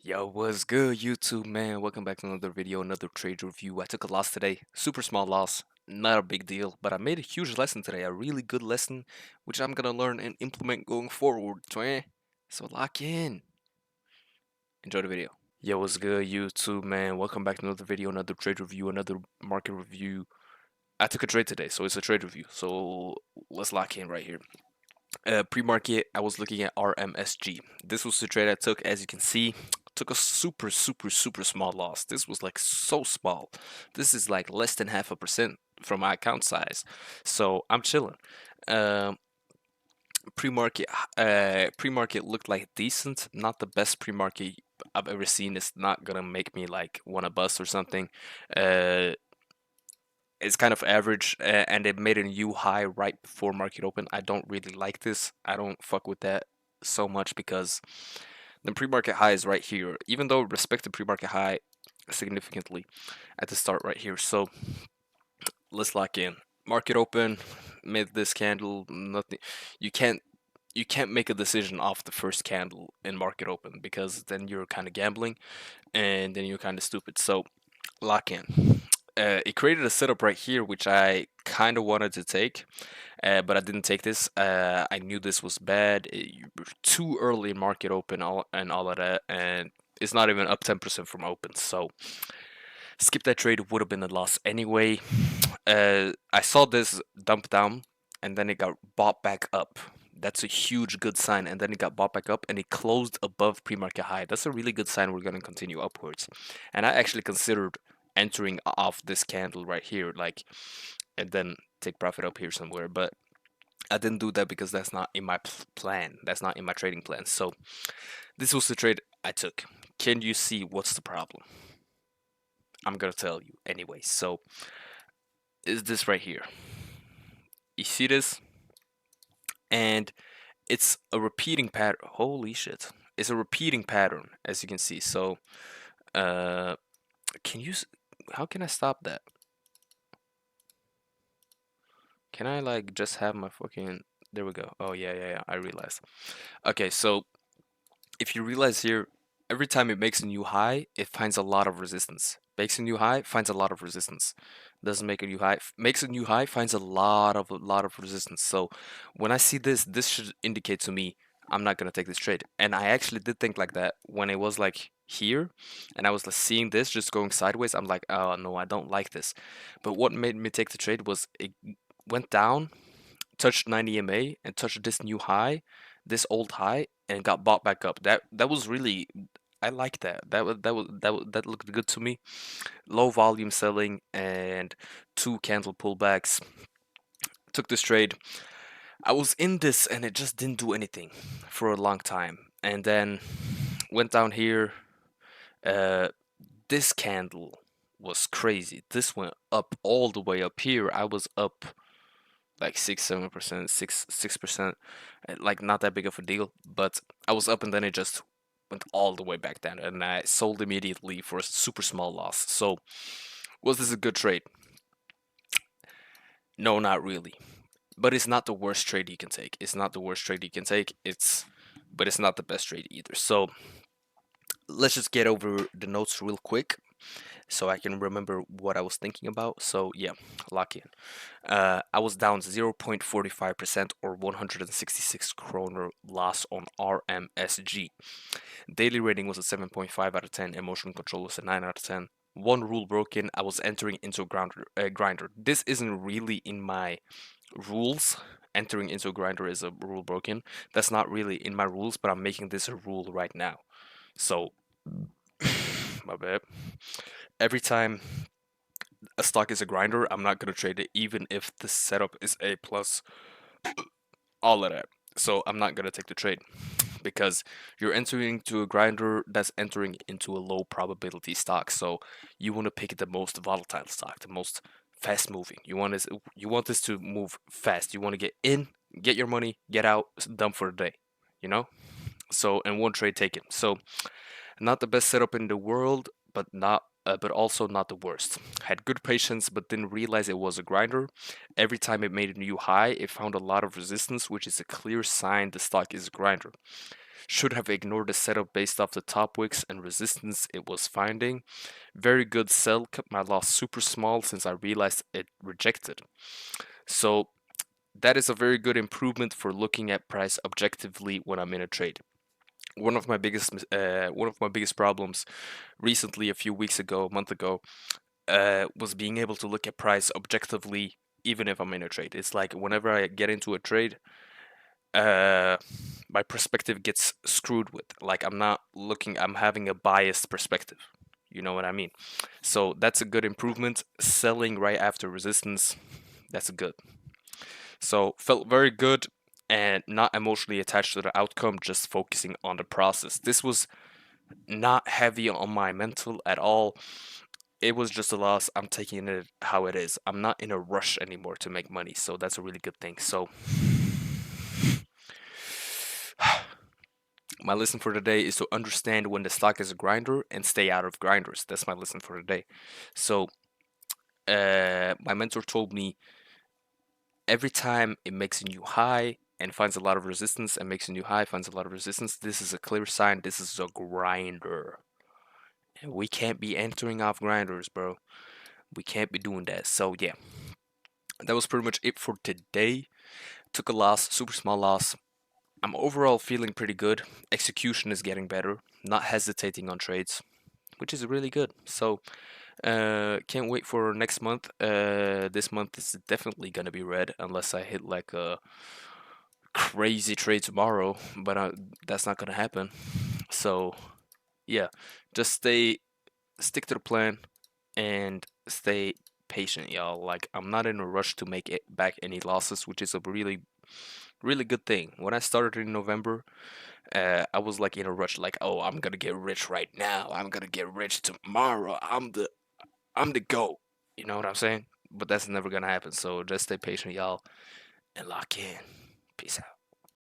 Yo, what's good, YouTube, man? Welcome back to another video, another trade review. I took a loss today, super small loss, not a big deal, but I made a huge lesson today, a really good lesson, which I'm gonna learn and implement going forward, twin. So lock in. Enjoy the video. Yo, what's good, YouTube, man? Welcome back to another video, another trade review, another market review. I took a trade today, so it's a trade review. So let's lock in right here. Pre-market, I was looking at RMSG. This was the trade I took. As you can see, took a super small loss. This was like so small. This is like less than 0.5% from my account size. So I'm chilling. Um, pre-market, pre-market looked like decent. Not the best pre-market I've ever seen. It's not gonna make me like want to bust or something. Uh, it's kind of average, and it made a new high right before market open. I don't really like this. I don't fuck with that so much because the pre-market high is right here, even though respect the pre-market high significantly at the start right here. So let's lock in. Market open, made this candle, nothing. You can't you can't make a decision off the first candle in market open because then you're kind of gambling and then you're kind of stupid. So lock in. It created a setup right here, which I kind of wanted to take, but I didn't take this. I knew this was bad. You were too early in market open and all of that, and it's not even up 10% from open. So skip that trade. Would have been a loss anyway. I saw this dump down, and then it got bought back up. That's a huge good sign. And then it got bought back up, and it closed above pre-market high. That's a really good sign. We're gonna continue upwards. And I actually considered entering off this candle right here, like, and then take profit up here somewhere. But I didn't do that because that's not in my plan. That's not in my trading plan. So this was the trade I took. Can you see what's the problem? I'm gonna tell you anyway. So is this right here? You see this? And it's a repeating pattern. Holy shit! It's a repeating pattern, as you can see. So, uh, can you? How can I stop that? Can I like just have my fucking? There we go. Oh yeah. I realized. Okay, so if you realize here, every time it makes a new high, it finds a lot of resistance. Makes a new high, finds a lot of resistance. Doesn't make a new high, makes a new high, finds a lot of resistance. So when I see this, this should indicate to me I'm not gonna take this trade. And I actually did think like that when it was like here, and I was like seeing this just going sideways. I'm like, oh no, I don't like this. But what made me take the trade was it went down, touched 90 MA, and touched this new high, this old high, and got bought back up. That was really, I like that. That looked good to me. Low volume selling and two candle pullbacks. Took this trade. I was in this and it just didn't do anything for a long time. And then went down here. Uh, this candle was crazy. This went up all the way up here. I was up like 6 7%, 6%, like not that big of a deal, but I was up and then it just went all the way back down, and I sold immediately for a super small loss. So was this a good trade? No, not really, but it's not the worst trade you can take. It's not the worst trade you can take. But it's not the best trade either. So let's just get over the notes real quick so I can remember what I was thinking about. So yeah, lock in. I was down 0.45% or 166 kroner loss on RMSG. Daily rating was a 7.5 out of 10. Emotional control was a 9 out of 10. One rule broken. I was entering into a grinder. This isn't really in my rules. Entering into a grinder is a rule broken. That's not really in my rules, but I'm making this a rule right now. So, my bad. Every time a stock is a grinder, I'm not gonna trade it, even if the setup is A plus, all of that. So I'm not gonna take the trade because you're entering into a grinder that's entering into a low probability stock. So you want to pick the most volatile stock, the most fast moving. You want this to move fast. You want to get in, get your money, get out, done for the day. You know. So and one trade taken. So not the best setup in the world, but also not the worst. Had good patience, but didn't realize it was a grinder. Every time it made a new high, it found a lot of resistance, which is a clear sign the stock is a grinder. Should have ignored the setup based off the top wicks and resistance it was finding. Very good sell, kept my loss super small since I realized it rejected. So that is a very good improvement for looking at price objectively when I'm in a trade. One of my biggest problems recently, a few weeks ago, a month ago, was being able to look at price objectively even if I'm in a trade. It's like whenever I get into a trade, uh, my perspective gets screwed with. Like I'm having a biased perspective. You know what I mean? So that's a good improvement. Selling right after resistance, that's good. So felt very good and not emotionally attached to the outcome, just focusing on the process. This was not heavy on my mental at all. It was just a loss. I'm taking it how it is. I'm not in a rush anymore to make money, so that's a really good thing. So my lesson for today is to understand when the stock is a grinder and stay out of grinders. That's my lesson for today. So my mentor told me every time it makes a new high and finds a lot of resistance and makes a new high, finds a lot of resistance, this is a clear sign this is a grinder. And we can't be entering off grinders, bro. We can't be doing that. So yeah, that was pretty much it for today. Took a loss, super small loss. I'm overall feeling pretty good. Execution is getting better. Not hesitating on trades, which is really good. So can't wait for next month. This month is definitely gonna be red unless I hit like a crazy trade tomorrow, but that's not gonna happen. So yeah, just stick to the plan and stay patient, y'all. Like I'm not in a rush to make it back any losses, which is a really good thing. When I started in November, I was like in a rush, like, oh, I'm gonna get rich right now. I'm gonna get rich tomorrow. I'm the GOAT. You know what I'm saying? But that's never gonna happen. So just stay patient, y'all, and lock in. Peace out.